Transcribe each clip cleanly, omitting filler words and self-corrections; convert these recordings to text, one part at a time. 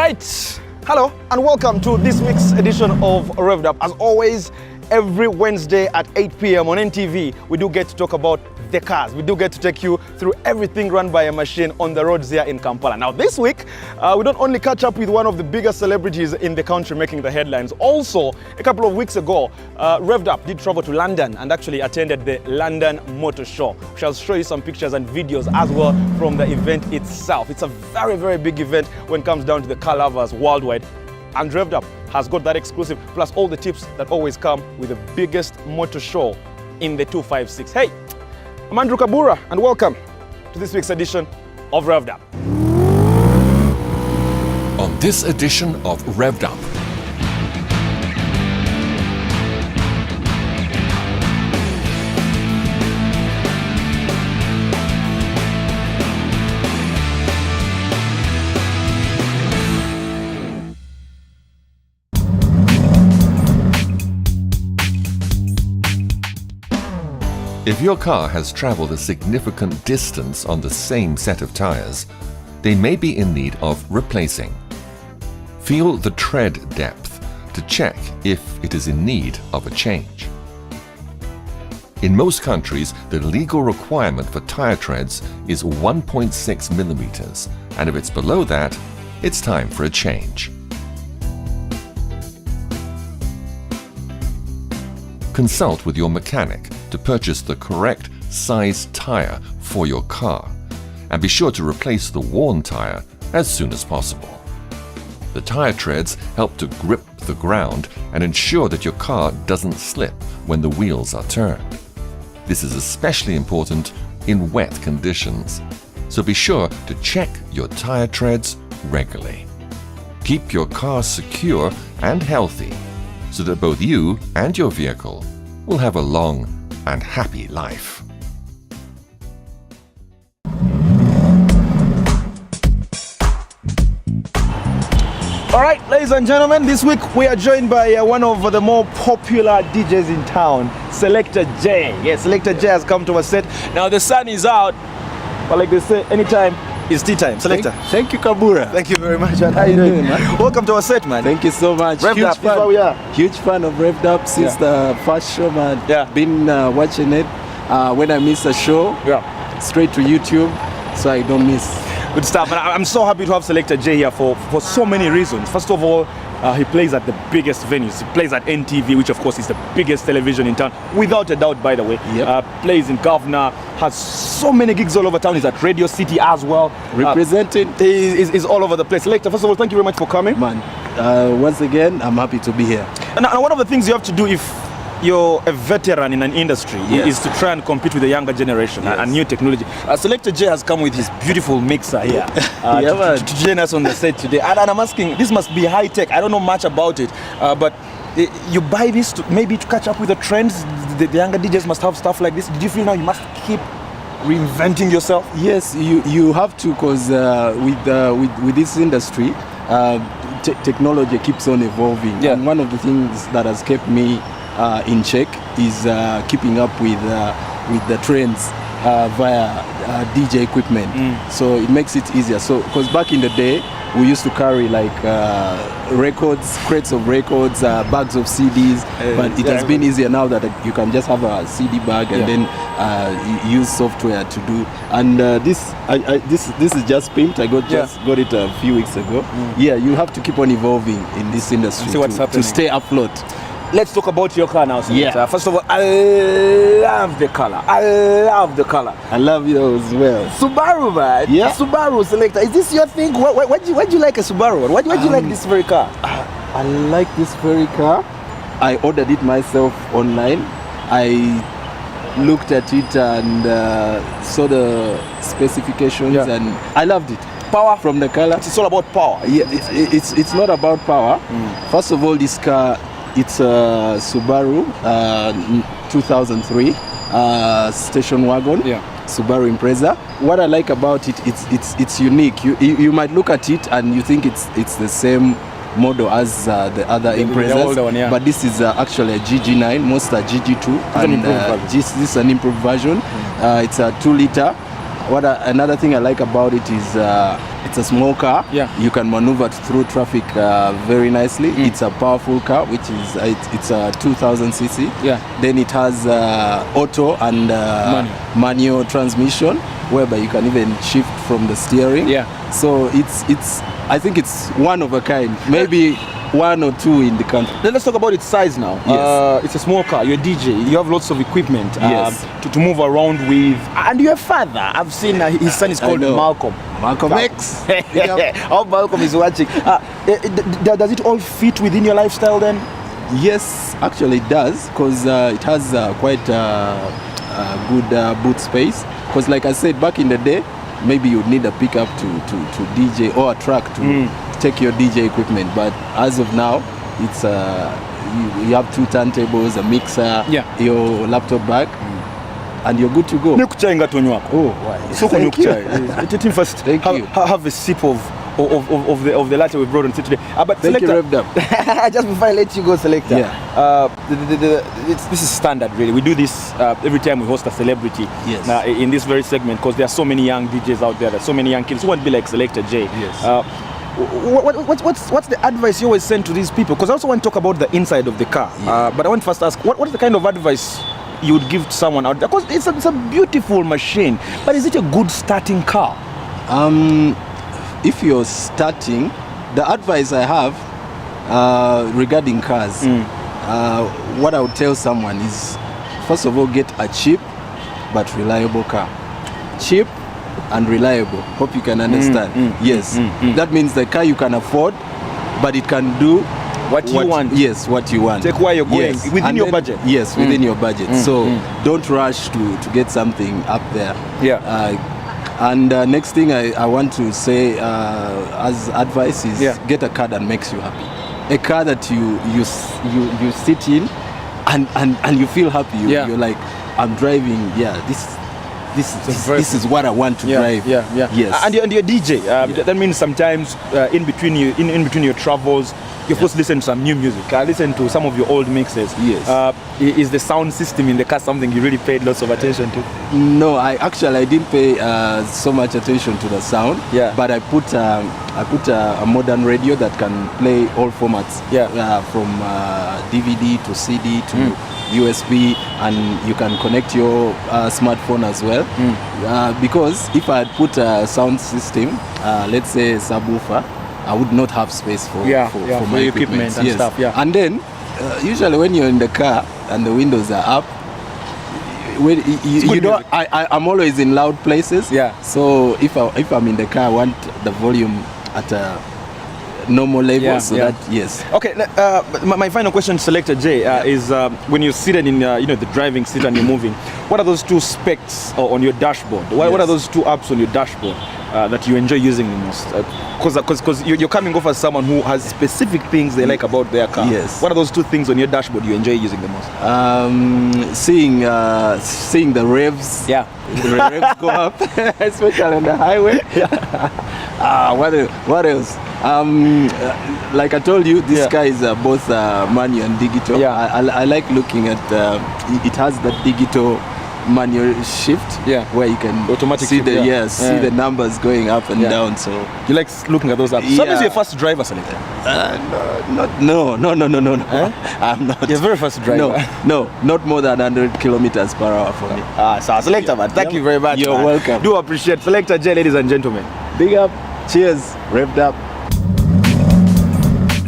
right, hello and welcome to this week's edition of Revved Up. As always, every Wednesday at 8 p.m. on NTV, we do get to talk about the cars. We do get to take you through everything run by a machine on the roads here in Kampala. Now this week, we don't only catch up with one of the biggest celebrities in the country making the headlines. Also, a couple of weeks ago, Revved Up did travel to London and actually attended the London Motor Show. We shall show you some pictures and videos as well from the event itself. It's a very, very big event when it comes down to the car lovers worldwide. And Revved Up has got that exclusive, plus all the tips that always come with the biggest motor show in the 256. Hey, I'm Andrew Kabuura, and welcome to this week's edition of Revved Up. On this edition of Revved Up, if your car has traveled a significant distance on the same set of tires, they may be in need of replacing. Feel the tread depth to check if it is in need of a change. In most countries, the legal requirement for tire treads is 1.6 millimeters, and if it's below that, it's time for a change. Consult with your mechanic to purchase the correct size tire for your car, and be sure to replace the worn tire as soon as possible. The tire treads help to grip the ground and ensure that your car doesn't slip when the wheels are turned. This is especially important in wet conditions, so be sure to check your tire treads regularly. Keep your car secure and healthy so that both you and your vehicle will have a long and happy life. All right, ladies and gentlemen, this week we are joined by one of the more popular DJs in town, Selector J. Yes, Selector J has come to our set. Now the sun is out, but like they say, anytime is tea time. Selector. Thank you, Kabuura. Thank you very much, man. How you doing, man? Welcome to our set, man. Thank you so much. Revved Up, this is where we are. Huge fan of Revved Up since the first show, man. Yeah. Been watching it. When I miss a show, straight to YouTube, so I don't miss. Good stuff. And I'm so happy to have Selector J here for so many reasons. First of all, he plays at the biggest venues. He plays at NTV, which of course is the biggest television in town, without a doubt, by the way. Yep. Plays in Governor, has so many gigs all over town. He's at Radio City as well. Representing. He's all over the place. Selector, first of all, thank you very much for coming. Man, once again, I'm happy to be here. And one of the things you have to do if you're a veteran in an industry is to try and compete with the younger generation and new technology. Selector J has come with his beautiful mixer here to join us on the set today. And I'm asking, this must be high tech. I don't know much about it, but you buy this to maybe to catch up with the trends. The younger DJs must have stuff like this. Did you feel now you must keep reinventing yourself? Yes, you have to, because with this industry, technology keeps on evolving. Yeah. And one of the things that has kept me in check is keeping up with the trends via DJ equipment. So it makes it easier. So because back in the day we used to carry like records, crates of records, bags of CDs, but it has been easier now that you can just have a CD bag and then use software to do. And this is just pimped. I got it a few weeks ago. Yeah, you have to keep on evolving in this industry to stay afloat. Let's talk about your car now, Selector. First of all, I love the color. I love you as well. Subaru, man. Yeah. Subaru, Selector. Is this your thing? Why do you like a Subaru? Why do you like this very car? I like this very car. I ordered it myself online. I looked at it and saw the specifications and I loved it. Power from the color. It's all about power. Yeah, it's not about power. First of all, this car, it's a Subaru 2003 station wagon. Subaru Impreza. What I like about it, it's unique. You might look at it and you think it's the same model as the other Imprezas, but this is actually a GG9, most are GG2, and this is an improved version. It's a 2-liter Another thing I like about it is it's a small car. Yeah. You can maneuver through traffic very nicely. It's a powerful car, which is it's a 2000 cc. Yeah. Then it has auto and manual transmission, whereby you can even shift from the steering. Yeah. So I think it's one of a kind. Maybe one or two in the country. Let's talk about its size now. Yes. It's a small car. You're a DJ. You have lots of equipment Yes. to move around with. And you're a father. I've seen his son is called know. Malcolm. Malcolm X. How Malcolm is watching. Does it all fit within your lifestyle then? Yes, actually it does, because it has quite a good boot space. Because like I said, back in the day, maybe you'd need a pickup to DJ, or a truck to take your DJ equipment. But as of now, it's you have 2 turntables, a mixer, your laptop bag, and you're good to go. Oh, so Thank you. First, Thank you. have a sip of the latte we brought on today. But Thank you, Selector, Revved Up. just before I let you go, Selector, Yeah. this is standard really. We do this every time we host a celebrity. Yes. In this very segment, because there are so many young DJs out there, there's so many young kids who want to be like Selector J. Yes. What's the advice you always send to these people? Because I also want to talk about the inside of the car. But I want to first ask, what's the kind of advice you would give to someone out there? Because it's a beautiful machine, but is it a good starting car? If you're starting, the advice I have regarding cars, what I would tell someone is, first of all, get a cheap but reliable car. Cheap and reliable. Hope you can understand. Yes. That means the car you can afford, but it can do what you want. Yes, what you want. Take where you're going, within your budget. Yes, within your budget. So don't rush to get something up there. And next thing I want to say as advice is get a car that makes you happy. A car that you sit in and you feel happy. You're like, I'm driving. This is what I want to drive. Yes. And you're a DJ. That means sometimes in between your travels, you're supposed to listen to some new music. Listen to some of your old mixes. Yes. Is the sound system in the car something you really paid lots of attention to? No, I didn't pay so much attention to the sound. But I put a modern radio that can play all formats. From DVD to CD to USB, and you can connect your smartphone as well. Because if I had put a sound system, let's say subwoofer, I would not have space for my equipment and stuff. And then usually when you're in the car and the windows are up, you don't. I'm always in loud places. So if I'm in the car, I want the volume at a normal level. Okay. My final question, Selector J, is when you're seated in the driving seat and you're moving, what are those 2 specs on your dashboard? What are those 2 apps on your dashboard that you enjoy using the most? Because you're coming off as someone who has specific things they like about their car. What are those 2 things on your dashboard you enjoy using the most? Seeing the revs. The revs go up, especially on the highway. What else? Like I told you, this car is both manual and digital. I like looking at it has that digital manual shift where you can automatic see shift, see the numbers going up and down. So you like looking at those apps. So is your first driver, Selector? No. I'm not. You're very fast driver. No, not more than 100 kilometers per hour for me. So Selector, man, thank you very much. You're welcome. Do appreciate Selector J, ladies and gentlemen. Big up. Cheers. Revved Up.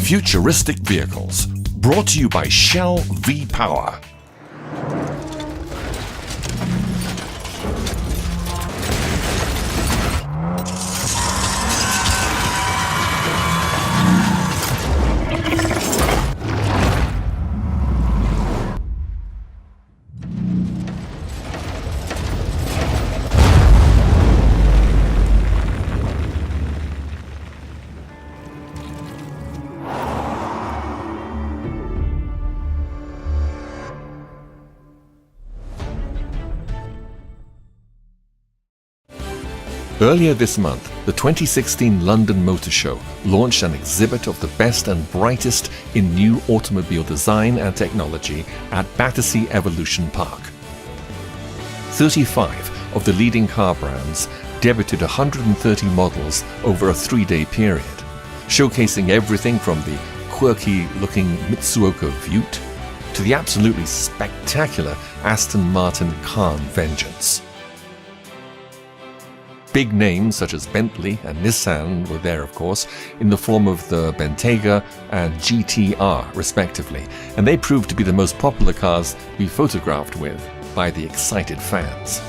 Futuristic vehicles, brought to you by Shell V-Power. Earlier this month, the 2016 London Motor Show launched an exhibit of the best and brightest in new automobile design and technology at Battersea Evolution Park. 35 of the leading car brands debuted 130 models over a 3-day period, showcasing everything from the quirky-looking Mitsuoka Vute to the absolutely spectacular Aston Martin Khan Vengeance. Big names such as Bentley and Nissan were there, of course, in the form of the Bentayga and GTR, respectively, and they proved to be the most popular cars to be photographed with by the excited fans.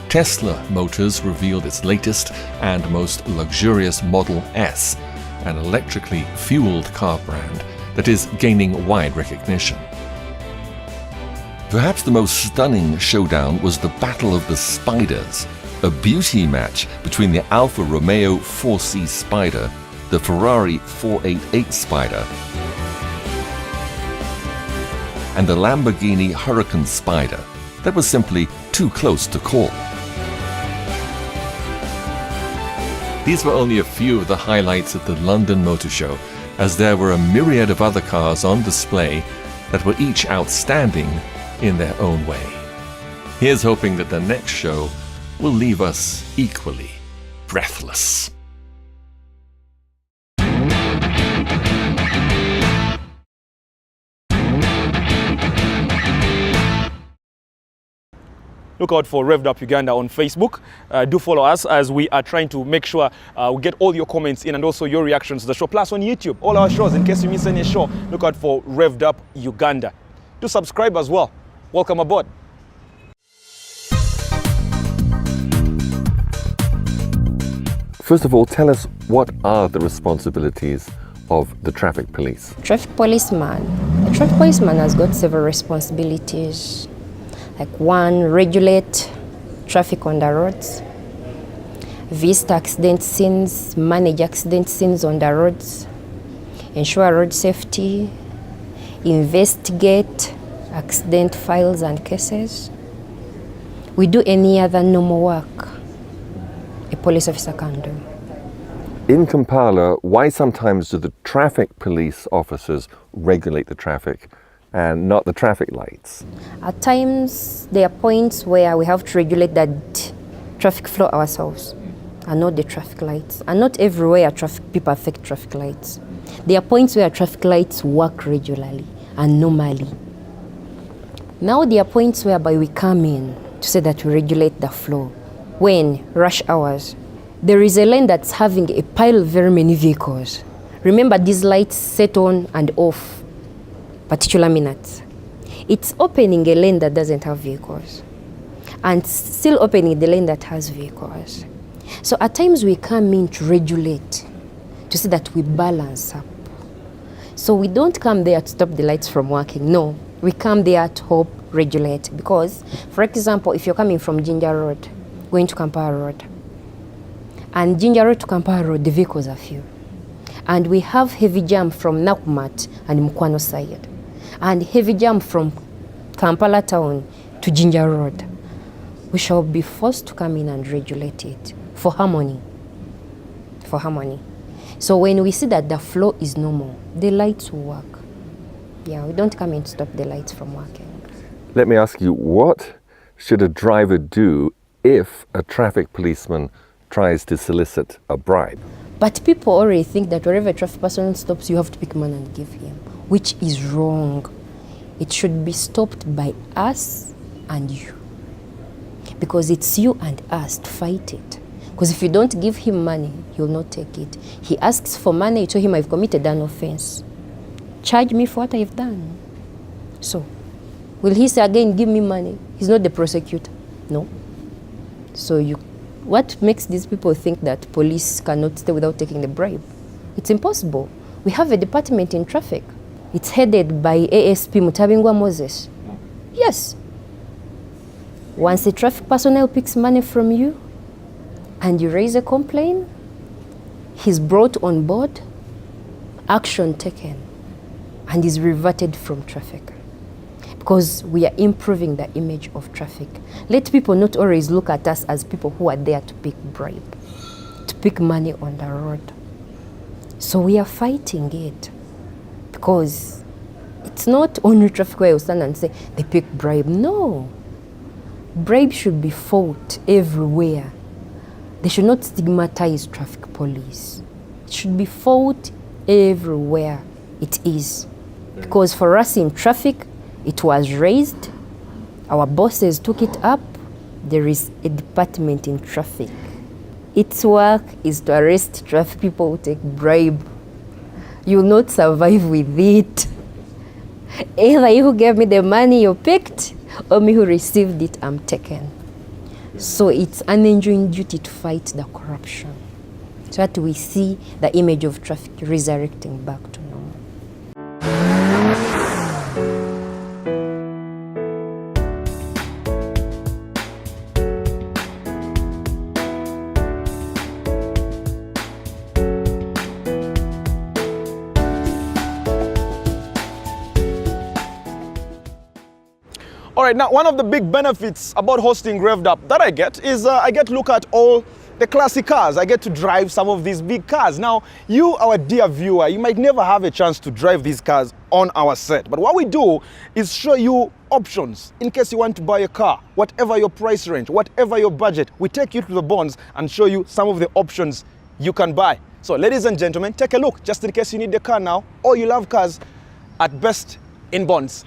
Tesla Motors revealed its latest and most luxurious Model S, an electrically fueled car brand that is gaining wide recognition. Perhaps the most stunning showdown was the Battle of the Spiders, a beauty match between the Alfa Romeo 4C Spider, the Ferrari 488 Spider, and the Lamborghini Huracan Spider that was simply too close to call. These were only a few of the highlights at the London Motor Show, as there were a myriad of other cars on display that were each outstanding in their own way. Here's hoping that the next show will leave us equally breathless. Look out for Revved Up Uganda on Facebook. Do follow us as we are trying to make sure we get all your comments in and also your reactions to the show. Plus on YouTube, all our shows, in case you miss any show, look out for Revved Up Uganda. Do subscribe as well. Welcome aboard. First of all, tell us, what are the responsibilities of the traffic police? A traffic policeman has got several responsibilities. Like 1, regulate traffic on the roads, visit accident scenes, manage accident scenes on the roads, ensure road safety, investigate accident files and cases. We do any other normal work a police officer can do. In Kampala, why sometimes do the traffic police officers regulate the traffic and not the traffic lights? At times, there are points where we have to regulate that traffic flow ourselves and not the traffic lights. And not everywhere people affect traffic lights. There are points where traffic lights work regularly and normally. Now there are points whereby we come in to say that we regulate the flow. When rush hours, there is a lane that's having a pile of very many vehicles. Remember, these lights set on and off particular minutes. It's opening a lane that doesn't have vehicles and still opening the lane that has vehicles. So at times we come in to regulate, to see that we balance up. So we don't come there to stop the lights from working. No, we come there to help regulate. Because, for example, if you're coming from Ginger Road, going to Kampala Road, and Ginger Road to Kampala Road, the vehicles are few. And we have heavy jam from Nakumat and Mukwano side, and heavy jam from Kampala town to Ginger Road. We shall be forced to come in and regulate it for harmony. For harmony. So when we see that the flow is normal, the lights will work. Yeah, we don't come in to stop the lights from working. Let me ask you, what should a driver do if a traffic policeman tries to solicit a bribe? But people already think that wherever a traffic person stops, you have to pick money and give him, which is wrong. It should be stopped by us and you. Because it's you and us to fight it. Because if you don't give him money, he'll not take it. He asks for money, you tell him I've committed an offense. Charge me for what I've done. So, will he say again, give me money? He's not the prosecutor. No. So what makes these people think that police cannot stay without taking the bribe? It's impossible. We have a department in traffic. It's headed by ASP Mutabingwa Moses. Yes. Once a traffic personnel picks money from you and you raise a complaint, he's brought on board, action taken, and is reverted from traffic. Because we are improving the image of traffic. Let people not always look at us as people who are there to pick bribe, to pick money on the road. So we are fighting it. Because it's not only traffic where you stand and say, they pick bribe. No. Bribes should be fought everywhere. They should not stigmatize traffic police. It should be fought everywhere it is. Because for us in traffic, it was raised, our bosses took it up, there is a department in traffic. Its work is to arrest traffic people who take bribe. You will not survive with it. Either you who gave me the money you picked, or me who received it, I'm taken. So it's an enjoying duty to fight the corruption, so that we see the image of traffic resurrecting back to normal. All right, now one of the big benefits about hosting Revved Up that I get is I get to look at all the classic cars. I get to drive some of these big cars. Now, you, our dear viewer, you might never have a chance to drive these cars on our set. But what we do is show you options in case you want to buy a car, whatever your price range, whatever your budget. We take you to the bonds and show you some of the options you can buy. So, ladies and gentlemen, take a look just in case you need the car now or you love cars at Best in Bonds.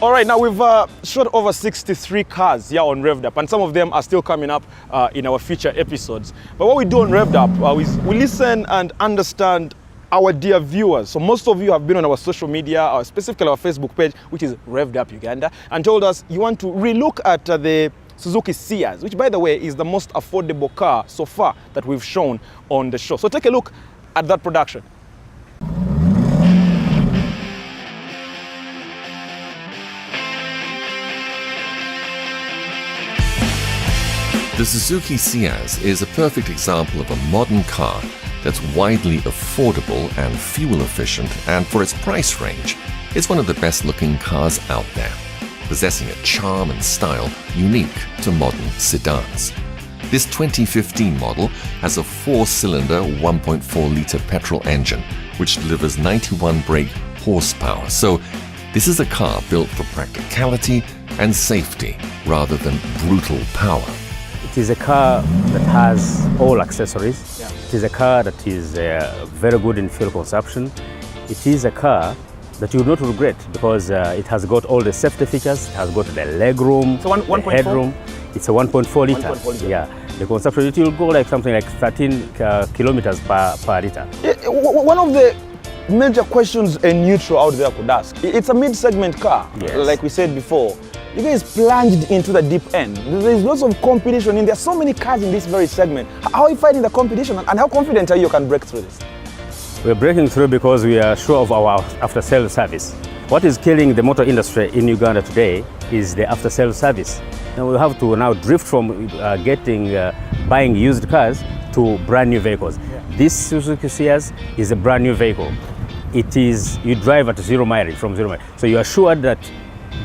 All right, now we've shot over 63 cars here on Revved Up, and some of them are still coming up in our future episodes. But what we do on Revved Up is we listen and understand our dear viewers. So most of you have been on our social media, or specifically our Facebook page, which is Revved Up Uganda, and told us you want to relook at the Suzuki Ciaz, which by the way is the most affordable car so far that we've shown on the show. So take a look at that production. The Suzuki Ciaz is a perfect example of a modern car that's widely affordable and fuel efficient, and for its price range, it's one of the best looking cars out there, possessing a charm and style unique to modern sedans. This 2015 model has a 4-cylinder 1.4-litre petrol engine, which delivers 91 brake horsepower. So this is a car built for practicality and safety rather than brutal power. It is a car that has all accessories. Yeah. It is a car that is very good in fuel consumption. It is a car that you will not regret because it has got all the safety features. It has got the leg room, so the headroom. It's a 1.4 liter. 1.4 liter. Yeah. The consumption, it will go like something like 13 kilometers per liter. One of the major questions a neutral out there could ask, it's a mid-segment car, yes. Like we said before. You guys plunged into the deep end. There's lots of competition in there. So many cars in this very segment. How are you fighting the competition, and how confident are you can break through this? We're breaking through because we are sure of our after-sales service. What is killing the motor industry in Uganda today is the after-sales service. And we have to now drift from buying used cars to brand new vehicles. Yeah. This Suzuki Ciaz is a brand new vehicle. It is, you drive at 0 mileage, from 0 mileage. So you are sure that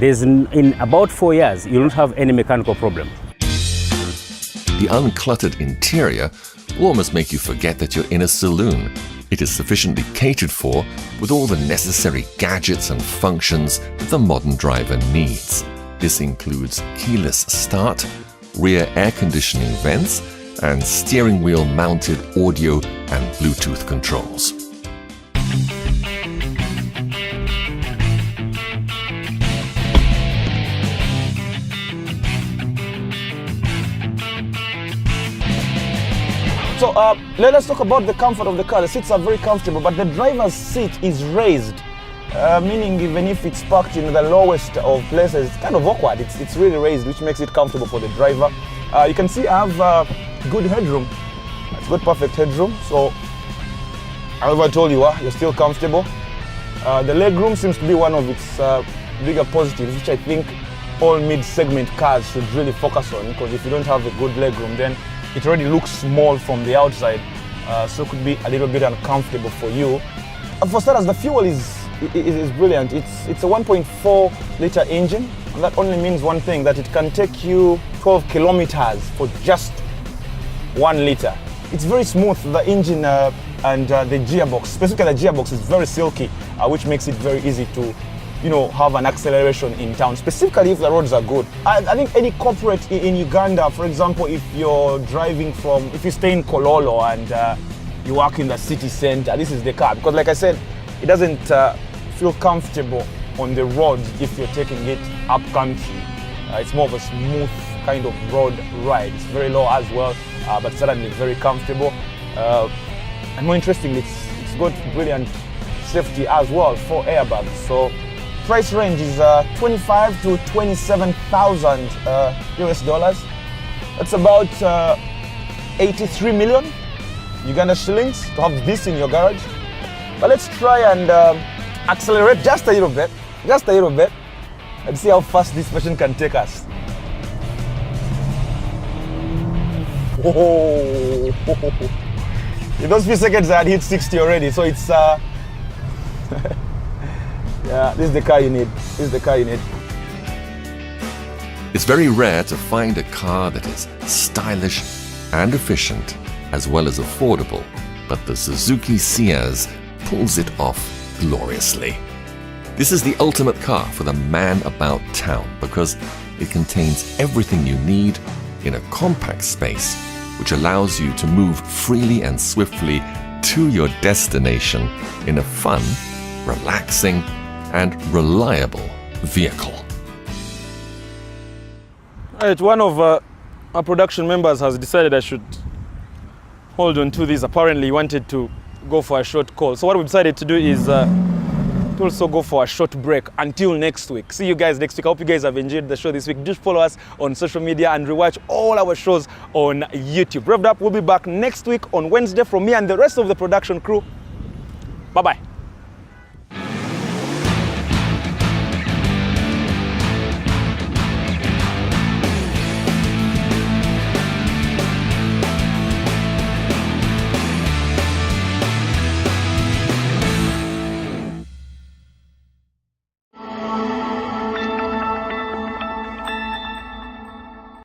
in about 4 years, you don't have any mechanical problem. The uncluttered interior will almost make you forget that you're in a saloon. It is sufficiently catered for with all the necessary gadgets and functions that the modern driver needs. This includes keyless start, rear air conditioning vents, and steering wheel mounted audio and Bluetooth controls. So let us talk about the comfort of the car. The seats are very comfortable, but the driver's seat is raised, meaning even if it's parked in the lowest of places, it's kind of awkward. It's really raised, which makes it comfortable for the driver. You can see I have good headroom. It's got perfect headroom. So however I told you, you're still comfortable. The legroom seems to be one of its bigger positives, which I think all mid-segment cars should really focus on, because if you don't have a good legroom, then it already looks small from the outside, so it could be a little bit uncomfortable for you. For starters, the fuel is brilliant. It's a 1.4 liter engine, and that only means one thing, that it can take you 12 kilometers for just 1 liter. It's very smooth, the engine and the gearbox, specifically the gearbox is very silky, which makes it very easy to have an acceleration in town, specifically if the roads are good. I think any corporate in Uganda, for example, if you're driving if you stay in Kololo and you work in the city center, this is the car. Because like I said, it doesn't feel comfortable on the road if you're taking it up country. It's more of a smooth kind of road ride. It's very low as well, but certainly very comfortable. And more interestingly, it's got brilliant safety as well, 4 airbags. So price range is 25 to 27,000 US dollars. That's about 83 million Uganda shillings to have this in your garage. But let's try and accelerate just a little bit, and see how fast this machine can take us. Whoa. In those few seconds I had hit 60 already, so it's yeah, this is the car you need. It's very rare to find a car that is stylish and efficient, as well as affordable, but the Suzuki Ciaz pulls it off gloriously. This is the ultimate car for the man about town because it contains everything you need in a compact space, which allows you to move freely and swiftly to your destination in a fun, relaxing, and reliable vehicle. Right, one of our production members has decided I should hold on to this. Apparently he wanted to go for a short call. So what we decided to do is to also go for a short break until next week. See you guys next week. I hope you guys have enjoyed the show this week. Just follow us on social media and rewatch all our shows on YouTube. Revved Up will be back next week on Wednesday from me and the rest of the production crew. Bye-bye.